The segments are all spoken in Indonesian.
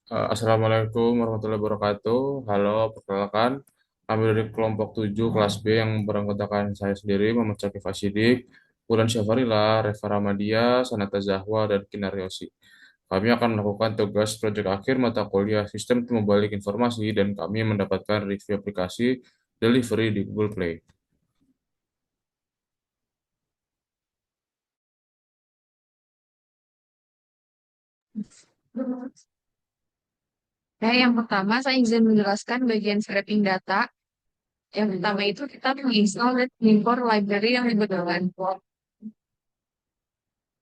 Assalamualaikum warahmatullahi wabarakatuh. Halo, perkenalkan. Kami dari kelompok 7 kelas B yang beranggotakan saya sendiri, Muhammad Syakif Asyidik, Bulan Syafarila, Reva Ramadia, Sanata Zahwa, dan Kinar Yosi. Kami akan melakukan tugas proyek akhir mata kuliah Sistem Pembalik Informasi dan kami mendapatkan review aplikasi Delivery di Google Play. Nah, yang pertama saya izin menjelaskan bagian scraping data. Yang pertama itu kita menginstal dan mengimpor library yang dibutuhkan.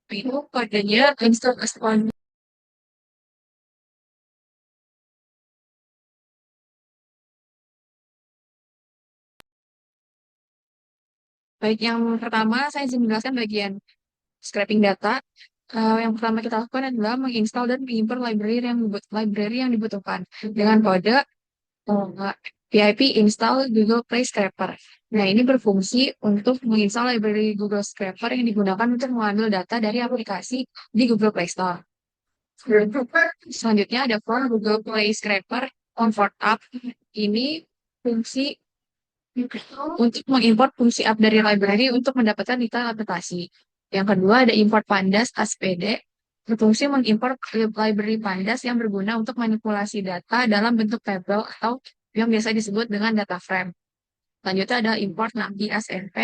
Itu kodenya install as on. Baik, yang pertama saya izin menjelaskan bagian scraping data. Yang pertama kita lakukan adalah menginstal dan mengimpor library yang dibutuhkan dengan kode pip install Google Play Scraper. Nah, ini berfungsi untuk menginstal library Google Scraper yang digunakan untuk mengambil data dari aplikasi di Google Play Store. Selanjutnya ada form Google Play Scraper Comfort App. Ini fungsi untuk mengimport fungsi app dari library untuk mendapatkan data aplikasi. Yang kedua ada import pandas ASPD, berfungsi mengimport library pandas yang berguna untuk manipulasi data dalam bentuk tabel atau yang biasa disebut dengan data frame. Selanjutnya ada import NumPy SNP.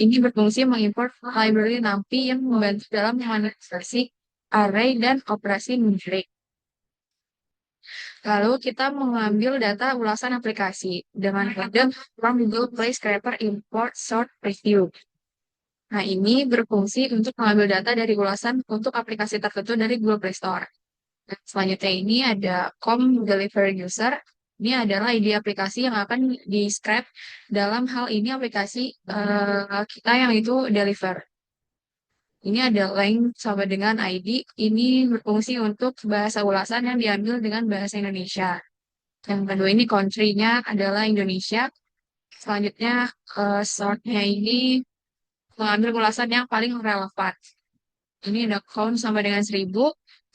Ini berfungsi mengimport library NumPy yang membantu dalam memanipulasi array dan operasi numerik. Lalu kita mengambil data ulasan aplikasi dengan kode from Google Play Scraper Import Sort Preview. Nah, ini berfungsi untuk mengambil data dari ulasan untuk aplikasi tertentu dari Google Play Store. Dan selanjutnya ini ada com deliver user. Ini adalah ID aplikasi yang akan di-scrap. Dalam hal ini aplikasi kita yang itu deliver. Ini ada link sama dengan ID. Ini berfungsi untuk bahasa ulasan yang diambil dengan bahasa Indonesia. Yang kedua ini country-nya adalah Indonesia. Selanjutnya sort-nya ini mengambil ulasan yang paling relevan. Ini ada count sama dengan 1000.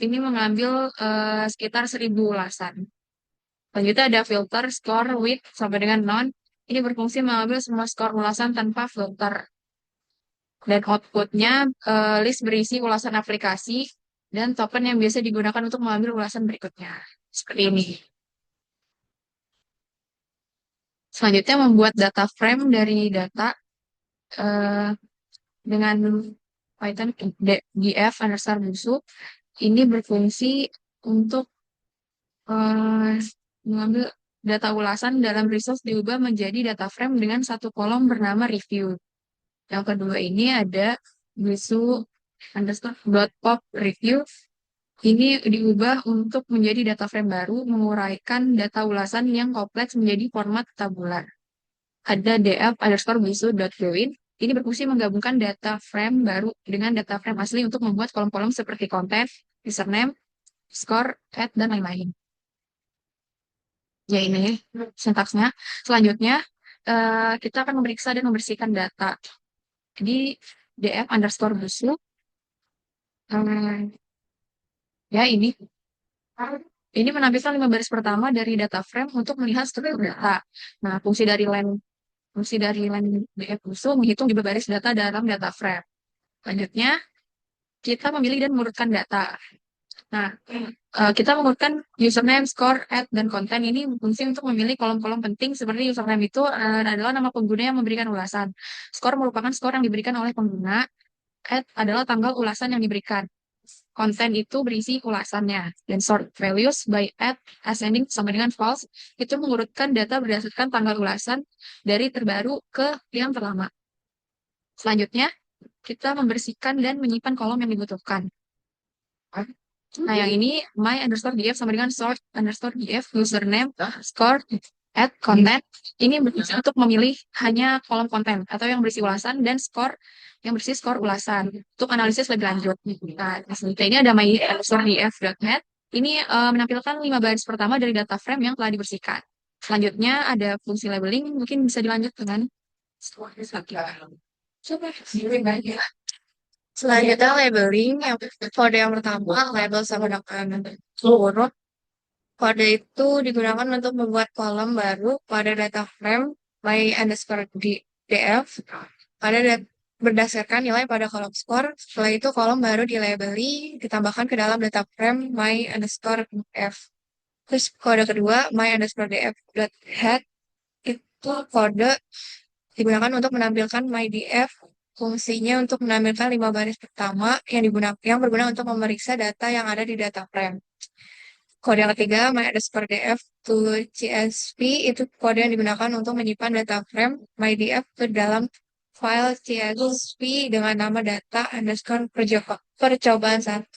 Ini mengambil sekitar 1000 ulasan. Selanjutnya ada filter score with sama dengan non. Ini berfungsi mengambil semua skor ulasan tanpa filter. Dan outputnya list berisi ulasan aplikasi dan token yang biasa digunakan untuk mengambil ulasan berikutnya. Seperti ini. Selanjutnya membuat data frame dari data eh, dengan Python df underscore musuh ini berfungsi untuk eh, mengambil data ulasan dalam resource diubah menjadi data frame dengan satu kolom bernama review. Yang kedua ini ada musuh underscore dot pop review. Ini diubah untuk menjadi data frame baru, menguraikan data ulasan yang kompleks menjadi format tabular. Ada df underscore bisu.join. Ini berfungsi menggabungkan data frame baru dengan data frame asli untuk membuat kolom-kolom seperti konten, username, score, add, dan lain-lain. Ya ini sintaksnya. Selanjutnya, kita akan memeriksa dan membersihkan data. Di df underscore bisu. Ya ini. Ini menampilkan 5 baris pertama dari data frame untuk melihat struktur data. Nah, fungsi dari len df bisu menghitung jumlah baris data dalam data frame. Selanjutnya, kita memilih dan mengurutkan data. Nah, kita mengurutkan username, score, add, dan konten ini berfungsi untuk memilih kolom-kolom penting seperti username itu adalah nama pengguna yang memberikan ulasan. Score merupakan skor yang diberikan oleh pengguna. Add adalah tanggal ulasan yang diberikan. Konten itu berisi ulasannya. Dan sort values by add ascending sama dengan false itu mengurutkan data berdasarkan tanggal ulasan dari terbaru ke yang terlama. Selanjutnya, kita membersihkan dan menyimpan kolom yang dibutuhkan. Nah, yang ini my underscore df sama dengan sort underscore df username score add content. Ini berfungsi untuk memilih hanya kolom konten atau yang berisi ulasan dan score yang berisi skor ulasan untuk analisis lebih lanjut. Nah, selanjutnya ini ada my underscore df.net. Ini menampilkan 5 baris pertama dari data frame yang telah dibersihkan. Selanjutnya ada fungsi labeling, mungkin bisa dilanjut dengan selanjutnya labeling yang kode yang pertama label sama dengan huruf Kode itu digunakan untuk membuat kolom baru pada data frame by underscore df berdasarkan nilai pada kolom skor. Setelah itu kolom baru dilabeli, ditambahkan ke dalam data frame my underscore f. Terus kode kedua my underscore df dot head itu kode digunakan untuk menampilkan MyDF. Fungsinya untuk menampilkan 5 baris pertama yang berguna untuk memeriksa data yang ada di data frame. Kode yang ketiga, my underscore df to CSV, itu kode yang digunakan untuk menyimpan data frame MyDF ke dalam file CSV dengan nama data underscore percobaan 1.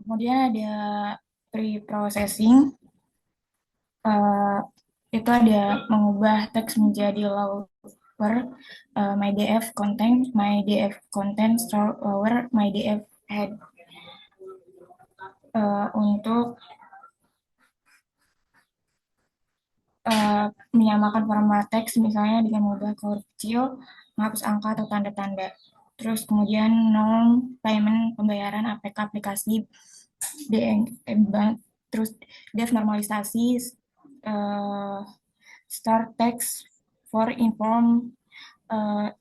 Kemudian ada pre-processing, uh, itu ada mengubah teks menjadi lower, MyDF content store lower, MyDF head. Untuk menyamakan format teks, misalnya dengan mengubah ke huruf kecil, menghapus angka atau tanda-tanda. Terus kemudian norm payment pembayaran APK aplikasi, terus dev normalisasi, start text for inform,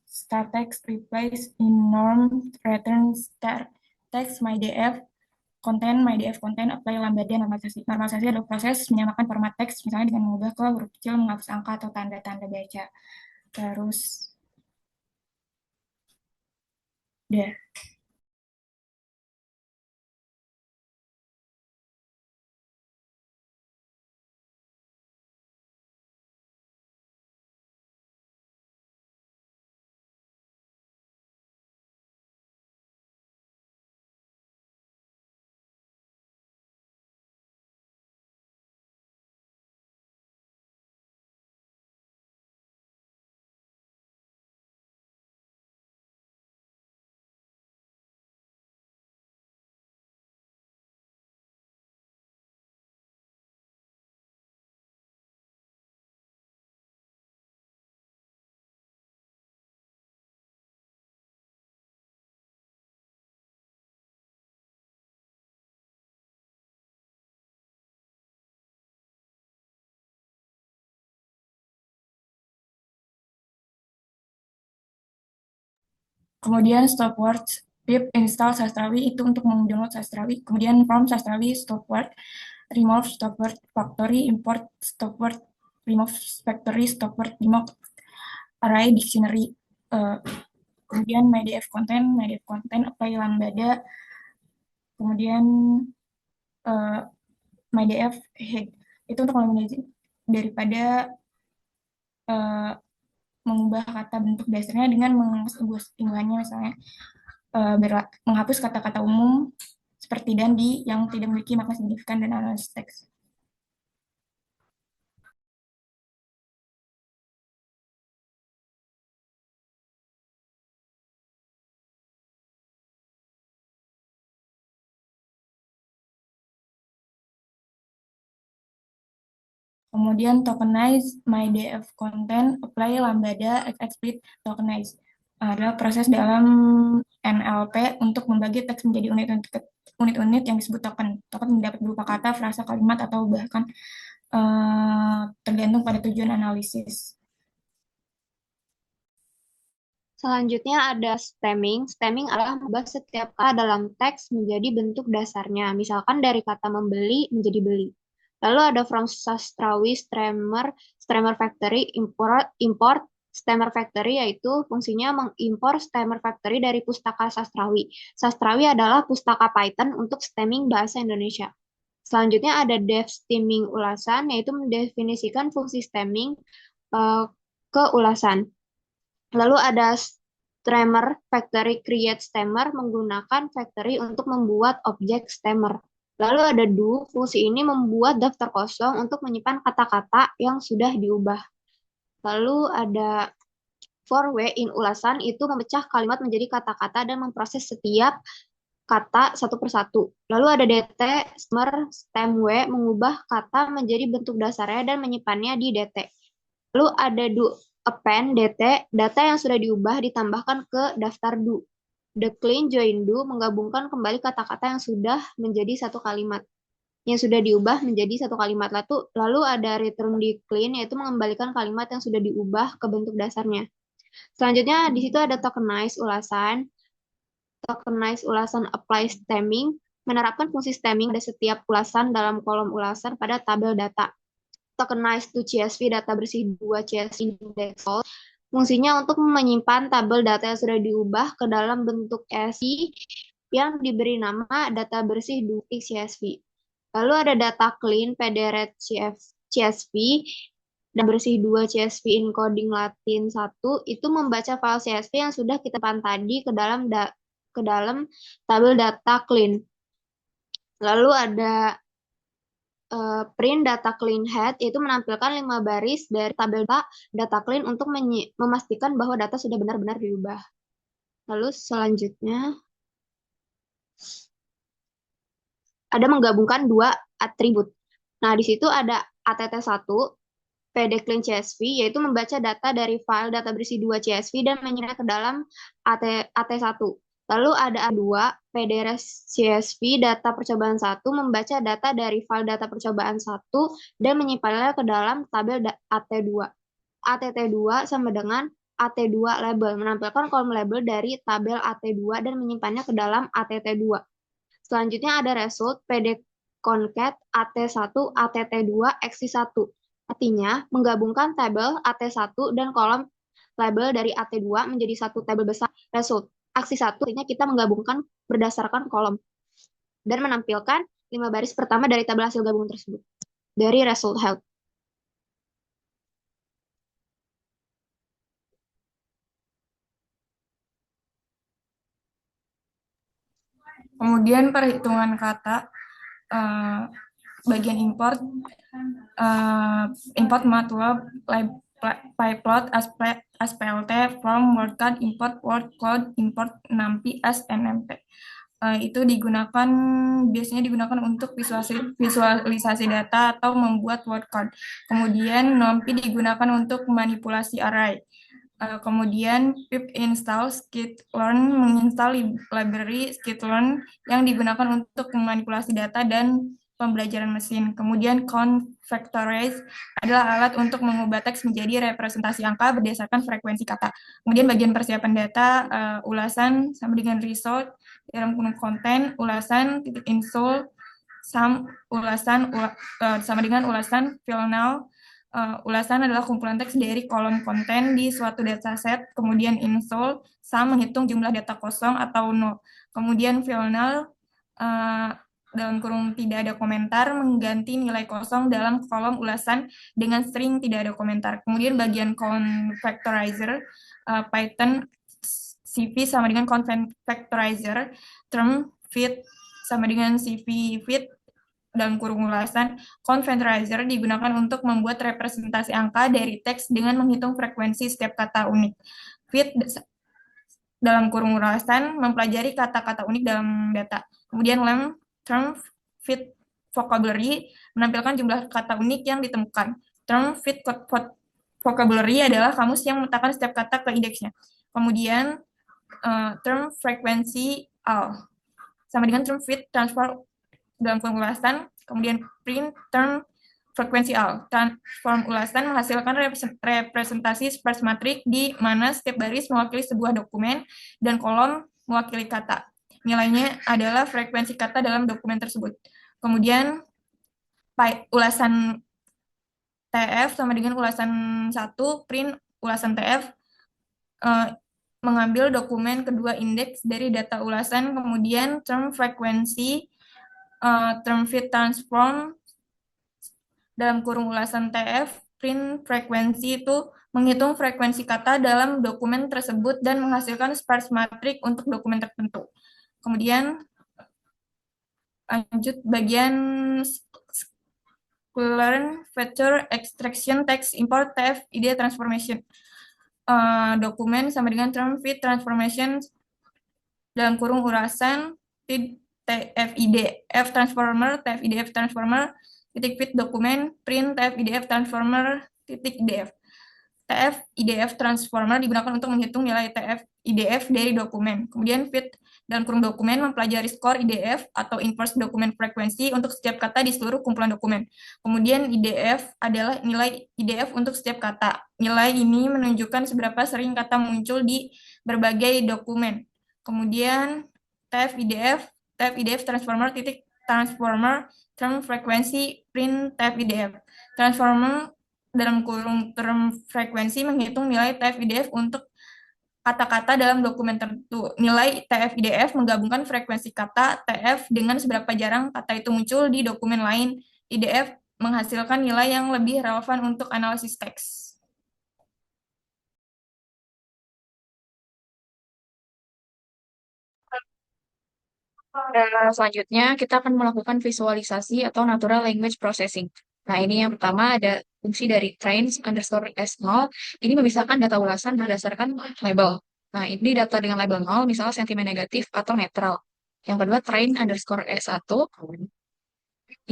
start text replace in norm return start text MyDF content apply lambda normalisasi. Normalisasi adalah proses menyamakan format teks, misalnya dengan mengubah ke huruf kecil, menghapus angka atau tanda-tanda baca. Terus udah. Kemudian stop words pip install Sastrawi itu untuk mendownload Sastrawi. Kemudian from Sastrawi stop word remove stop word factory import stop word remove factory stop word remove array dictionary. Kemudian MyDF content apply lambda. Kemudian MyDF head itu untuk daripada mengubah kata bentuk dasarnya dengan menghapus tinggalannya, misalnya menghapus kata-kata umum seperti dan di yang tidak memiliki makna signifikan dan analisis teks. Kemudian tokenize MyDF content apply lambda explicit tokenize adalah proses dalam NLP untuk membagi teks menjadi unit-unit yang disebut token. Token dapat berupa kata, frasa, kalimat, atau bahkan tergantung pada tujuan analisis. Selanjutnya ada stemming. Stemming adalah mengubah setiap kata dalam teks menjadi bentuk dasarnya. Misalkan dari kata membeli menjadi beli. Lalu ada from Sastrawi Stemmer Factory import Stemmer Factory, yaitu fungsinya mengimpor Stemmer Factory dari pustaka Sastrawi. Sastrawi adalah pustaka Python untuk stemming bahasa Indonesia. Selanjutnya ada dev stemming ulasan, yaitu mendefinisikan fungsi stemming ke ulasan. Lalu ada stemmer factory create stemmer, menggunakan factory untuk membuat objek stemmer. Lalu ada do, fungsi ini membuat daftar kosong untuk menyimpan kata-kata yang sudah diubah. Lalu ada for w in ulasan itu memecah kalimat menjadi kata-kata dan memproses setiap kata satu persatu. Lalu ada dt, stem w mengubah kata menjadi bentuk dasarnya dan menyimpannya di dt. Lalu ada do append dt, data yang sudah diubah ditambahkan ke daftar do. The clean join do menggabungkan kembali kata-kata yang sudah menjadi satu kalimat. Yang sudah diubah menjadi satu kalimat. Lalu ada return decline, yaitu mengembalikan kalimat yang sudah diubah ke bentuk dasarnya. Selanjutnya di situ ada tokenize ulasan. Tokenize ulasan apply stemming, menerapkan fungsi stemming pada setiap ulasan dalam kolom ulasan pada tabel data. Tokenize to CSV, data bersih 2 CSV index. Fungsinya untuk menyimpan tabel data yang sudah diubah ke dalam bentuk CSV yang diberi nama data bersih 2 CSV. Lalu ada data clean PDRED CSV dan bersih 2 CSV encoding Latin 1 itu membaca file CSV yang sudah kita pan tadi ke dalam tabel data clean. Lalu ada print data clean head, yaitu menampilkan 5 baris dari tabel data clean untuk memastikan bahwa data sudah benar-benar diubah. Lalu selanjutnya ada menggabungkan dua atribut. Nah, di situ ada ATT1, PD clean CSV, yaitu membaca data dari file data bersih 2 CSV dan menyerap ke dalam AT1. Lalu ada A2, PDRes CSV, data percobaan 1, membaca data dari file data percobaan 1 dan menyimpannya ke dalam tabel AT2. ATT2 sama dengan AT2 label, menampilkan kolom label dari tabel AT2 dan menyimpannya ke dalam ATT2. Selanjutnya ada result PD concat AT1 ATT2 XI1. Artinya, menggabungkan tabel AT1 dan kolom label dari AT2 menjadi satu tabel besar result. Aksi 1 artinya kita menggabungkan berdasarkan kolom dan menampilkan 5 baris pertama dari tabel hasil gabungan tersebut dari result held. Kemudian perhitungan kata, bagian import, import MATLAB pyplot ASPLT from wordcard, import word cloud, import NumPy as NMP. Itu biasanya digunakan untuk visualisasi data atau membuat wordcard. Kemudian NumPy digunakan untuk manipulasi array. Kemudian pip install skitlearn menginstal library skitlearn yang digunakan untuk memanipulasi data dan pembelajaran mesin. Kemudian convectorize adalah alat untuk mengubah teks menjadi representasi angka berdasarkan frekuensi kata. Kemudian bagian persiapan data, ulasan sama dengan result, dalam kurung konten, ulasan, titik install, ulasan sama dengan ulasan final. Ulasan adalah kumpulan teks dari kolom konten di suatu dataset, kemudian install, menghitung jumlah data kosong atau nol. Kemudian final, dalam kurung tidak ada komentar, mengganti nilai kosong dalam kolom ulasan dengan string tidak ada komentar. Kemudian bagian convectorizer, Python CV sama dengan convectorizer, term fit sama dengan CV fit, dalam kurung ulasan, convectorizer digunakan untuk membuat representasi angka dari teks dengan menghitung frekuensi setiap kata unik. Fit dalam kurung ulasan mempelajari kata-kata unik dalam data. Kemudian length term fit vocabulary menampilkan jumlah kata unik yang ditemukan. Term fit vocabulary adalah kamus yang meletakkan setiap kata ke indeksnya. Kemudian term frequency sama dengan term fit transfer dalam kurung ulasan, kemudian print term frekuensial. Transform ulasan menghasilkan representasi sparse matrix di mana setiap baris mewakili sebuah dokumen dan kolom mewakili kata. Nilainya adalah frekuensi kata dalam dokumen tersebut. Kemudian ulasan TF sama dengan ulasan 1, print ulasan TF, mengambil dokumen kedua indeks dari data ulasan, kemudian term frekuensi, term fit transform dalam kurung ulasan TF, print frekuensi itu menghitung frekuensi kata dalam dokumen tersebut dan menghasilkan sparse matrix untuk dokumen tertentu. Kemudian Lanjut bagian learn feature extraction text import TF ide transformation. Dokumen sama dengan term feed transformation dalam kurung urasan feed TF-IDF transformer TF-IDF transformer titik feed dokumen print TF-IDF transformer titik IDF. TF-IDF transformer digunakan untuk menghitung nilai TF-IDF dari dokumen. Kemudian feed dalam kurung dokumen mempelajari skor IDF atau inverse dokumen frekuensi untuk setiap kata di seluruh kumpulan dokumen. Kemudian IDF adalah nilai IDF untuk setiap kata. Nilai ini menunjukkan seberapa sering kata muncul di berbagai dokumen. Kemudian TF-IDF transformer titik transformer term frekuensi print TF-IDF. Transformer dalam kurung term frekuensi menghitung nilai TF-IDF untuk kata-kata dalam dokumen tertentu. Nilai TF-IDF menggabungkan frekuensi kata TF dengan seberapa jarang kata itu muncul di dokumen lain. IDF menghasilkan nilai yang lebih relevan untuk analisis teks. Selanjutnya, kita akan melakukan visualisasi atau natural language processing. Nah, ini yang pertama ada fungsi dari train_s0. Ini memisahkan data ulasan berdasarkan label. Nah, ini data dengan label 0, misalnya sentimen negatif atau netral. Yang kedua, train_s1.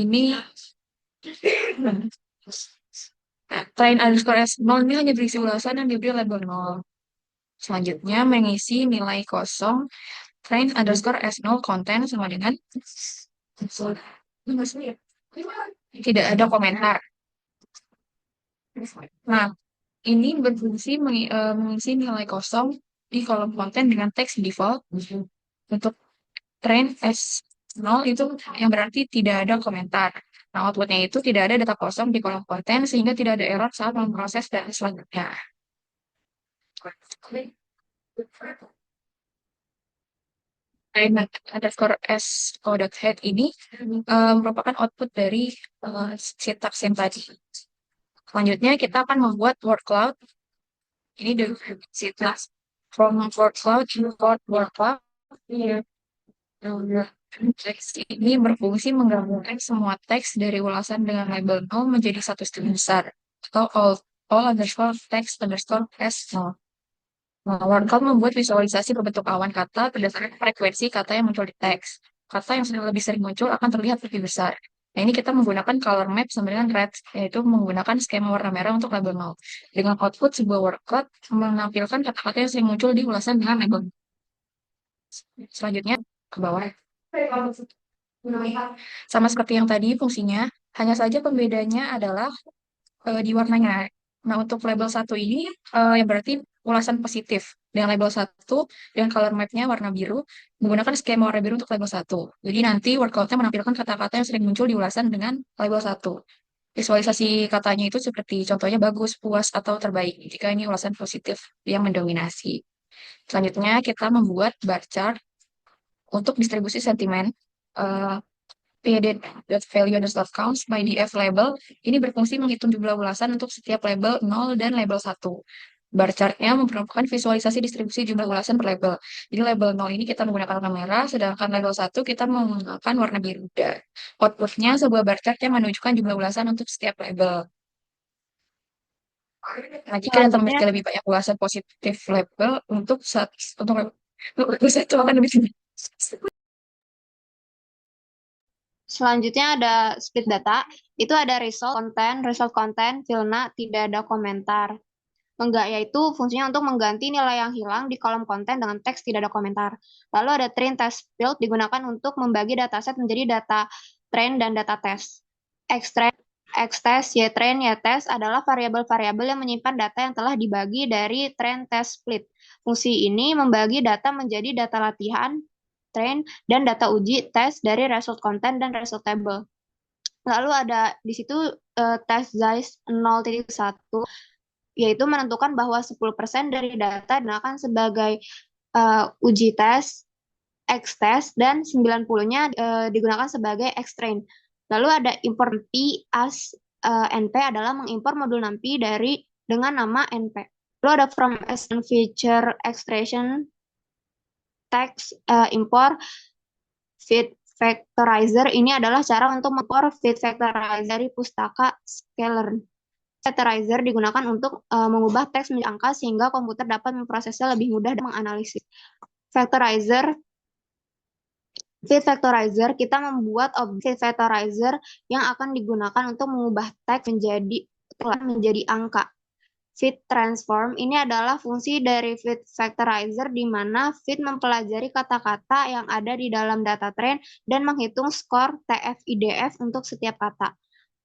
Ini train_s0 ini hanya berisi ulasan yang diberi label 0. Selanjutnya, mengisi nilai kosong train_s0 content sama dengan tidak ada komentar. Nah, ini berfungsi mengisi nilai kosong di kolom konten dengan teks default. Untuk train S0 itu yang berarti tidak ada komentar. Nah, outputnya itu tidak ada data kosong di kolom konten sehingga tidak ada error saat memproses data selanjutnya. Train_s_co.head ini merupakan output dari syntax yang tadi. Selanjutnya kita akan membuat word cloud. Ini dari syntax from word cloud import word cloud. Teks ini berfungsi menggabungkan semua teks dari ulasan dengan label 0 menjadi satu string besar atau all_text_s0. Nah, word membuat visualisasi berbentuk awan kata berdasarkan frekuensi kata yang muncul di teks. Kata yang lebih sering muncul akan terlihat lebih besar. Nah, ini kita menggunakan color map sama dengan red, yaitu menggunakan skema warna merah untuk label 0. Dengan output, sebuah word cloud menampilkan kata-kata yang sering muncul di ulasan dengan label. Selanjutnya, ke bawah. Sama seperti yang tadi fungsinya, hanya saja pembedanya adalah di warnanya. Nah, untuk label 1 ini yang berarti ulasan positif. Dengan label 1, dengan color map-nya warna biru, menggunakan skema warna biru untuk label 1. Jadi nanti word cloud-nya menampilkan kata-kata yang sering muncul di ulasan dengan label 1. Visualisasi katanya itu seperti contohnya bagus, puas, atau terbaik. Jika ini ulasan positif yang mendominasi. Selanjutnya, kita membuat bar chart untuk distribusi sentimen. P.value_counts by df label ini berfungsi menghitung jumlah ulasan untuk setiap label 0 dan label 1. Bar chart-nya memperlakukan visualisasi distribusi jumlah ulasan per label. Jadi label 0 ini kita menggunakan warna merah, sedangkan label 1 kita menggunakan warna biru. Output-nya sebuah bar chart yang menunjukkan jumlah ulasan untuk setiap label. Nah, jika data memiliki lebih banyak ulasan positif label untuk label 1 akan lebih tinggi. Selanjutnya ada split data, itu ada result content, filna, tidak ada komentar. Enggak, yaitu fungsinya untuk mengganti nilai yang hilang di kolom konten dengan teks tidak ada komentar. Lalu ada train test field digunakan untuk membagi dataset menjadi data train dan data test. Xtest, ytrain, ytest adalah variabel-variabel yang menyimpan data yang telah dibagi dari train test split. Fungsi ini membagi data menjadi data latihan, train, dan data uji tes dari result content dan result table. Lalu ada di situ test size 0.1, yaitu menentukan bahwa 10% dari data digunakan sebagai uji tes, Xtest, dan 90-nya digunakan sebagai Xtrain. Lalu ada import NP as NP adalah mengimpor modul NumPy dengan nama NP. Lalu ada from and feature extraction text import Factorizer ini adalah cara untuk mengimpor fit factorizer dari pustaka Sklearn. Factorizer digunakan untuk mengubah teks menjadi angka sehingga komputer dapat memprosesnya lebih mudah dan menganalisis. Factorizer, fit factorizer, kita membuat objek factorizer yang akan digunakan untuk mengubah teks menjadi angka. Fit transform ini adalah fungsi dari fit factorizer di mana fit mempelajari kata-kata yang ada di dalam data train dan menghitung skor TF-IDF untuk setiap kata.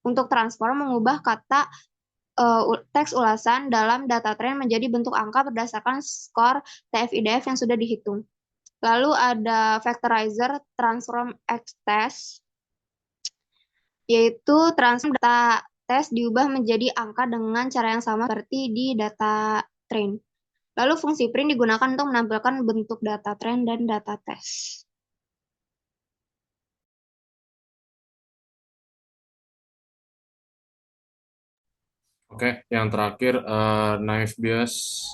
Untuk transform mengubah kata teks ulasan dalam data train menjadi bentuk angka berdasarkan skor TF-IDF yang sudah dihitung. Lalu ada factorizer transform X-test, yaitu transform data tes diubah menjadi angka dengan cara yang sama seperti di data train. Lalu fungsi print digunakan untuk menampilkan bentuk data train dan data tes. Oke, yang terakhir naive Bayes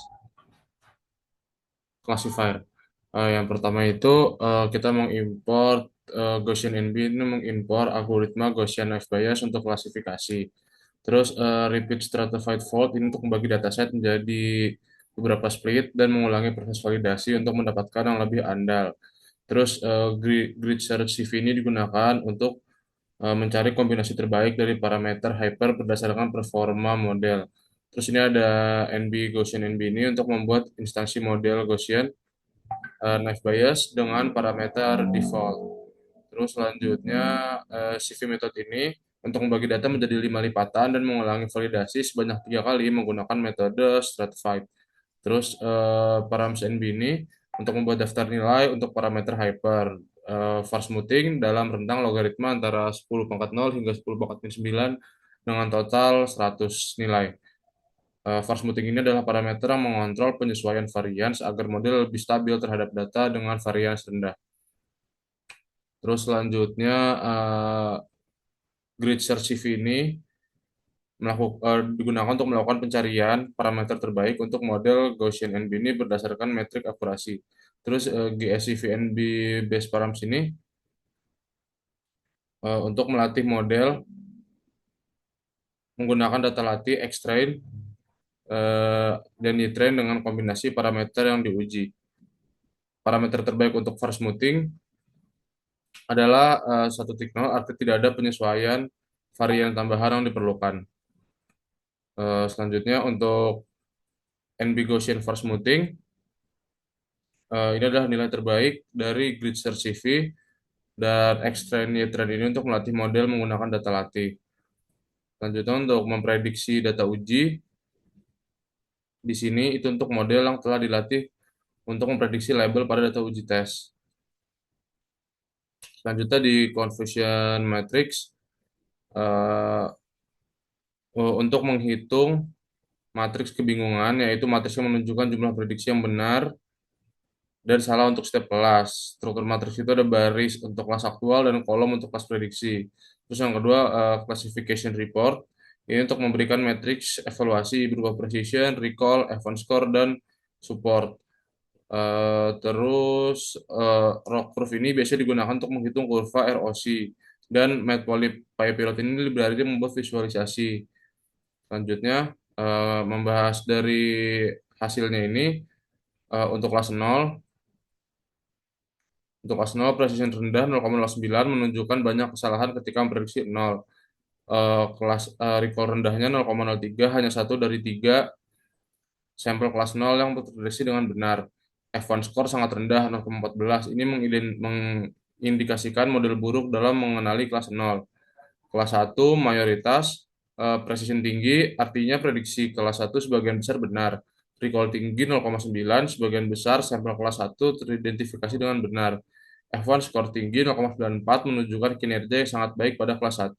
classifier. Yang pertama itu kita mengimport Gaussian NB ini mengimpor algoritma Gaussian naive Bayes untuk klasifikasi. Terus repeat stratified fault ini untuk membagi dataset menjadi beberapa split dan mengulangi proses validasi untuk mendapatkan yang lebih andal. Terus grid search CV ini digunakan untuk mencari kombinasi terbaik dari parameter hyper berdasarkan performa model. Terus ini ada NB Gaussian NB ini untuk membuat instansi model Gaussian naive Bayes dengan parameter default. Terus selanjutnya CV method ini untuk membagi data menjadi 5 lipatan dan mengulangi validasi sebanyak 3 kali menggunakan metode stratified. Terus params NB ini untuk membuat daftar nilai untuk parameter hyper var smoothing dalam rentang logaritma antara 10 pangkat 0 hingga 10 pangkat 9 dengan total 100 nilai. var smoothing ini adalah parameter yang mengontrol penyesuaian varians agar model lebih stabil terhadap data dengan varians rendah. Terus selanjutnya grid search CV ini digunakan untuk melakukan pencarian parameter terbaik untuk model Gaussian NB ini berdasarkan metrik akurasi. Terus GSCV NB base params ini untuk melatih model menggunakan data latih X-train dan Y-train dengan kombinasi parameter yang diuji. Parameter terbaik untuk var smoothing adalah 1.0 arti tidak ada penyesuaian varian tambahan yang diperlukan. Selanjutnya untuk NB Gaussian var smoothing ini adalah nilai terbaik dari grid search CV dan X-train Y-train ini untuk melatih model menggunakan data latih. Selanjutnya untuk memprediksi data uji di sini itu untuk model yang telah dilatih untuk memprediksi label pada data uji tes. Selanjutnya di confusion matrix untuk menghitung matriks kebingungan, yaitu matriks yang menunjukkan jumlah prediksi yang benar dan salah untuk setiap kelas. Struktur matriks itu ada baris untuk kelas aktual dan kolom untuk kelas prediksi. Terus yang kedua, classification report. Ini untuk memberikan matriks evaluasi berupa precision, recall, event score, dan support. Terus rock proof ini biasanya digunakan untuk menghitung kurva ROC dan matplotlib PyPilot ini library membuat visualisasi. Selanjutnya membahas dari hasilnya ini untuk kelas 0. Untuk kelas 0 precision rendah 0,09 menunjukkan banyak kesalahan ketika memprediksi 0. Kelas recall rendahnya 0,03 hanya satu dari 3 sampel kelas 0 yang terprediksi dengan benar. F1 score sangat rendah 0,14. Ini mengindikasikan model buruk dalam mengenali kelas 0. Kelas 1 mayoritas precision tinggi artinya prediksi kelas 1 sebagian besar benar. Recall tinggi 0,9 sebagian besar sampel kelas 1 teridentifikasi dengan benar. F1 skor tinggi 0,94 menunjukkan kinerja yang sangat baik pada kelas 1.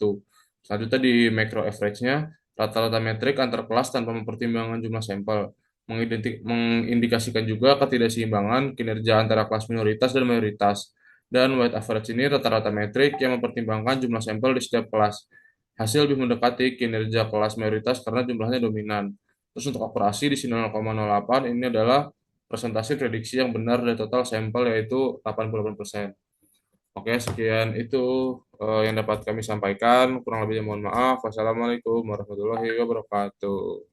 Selanjutnya di macro average-nya, rata-rata metrik antar kelas tanpa mempertimbangkan jumlah sampel. Mengindikasikan juga ketidakseimbangan kinerja antara kelas minoritas dan mayoritas. Dan weight average ini rata-rata metrik yang mempertimbangkan jumlah sampel di setiap kelas. Hasil lebih mendekati kinerja kelas mayoritas karena jumlahnya dominan. Terus untuk akurasi di sini 0,08 ini adalah presentasi prediksi yang benar dari total sampel yaitu 88%. Oke, sekian itu yang dapat kami sampaikan. Kurang lebihnya mohon maaf. Wassalamualaikum warahmatullahi wabarakatuh.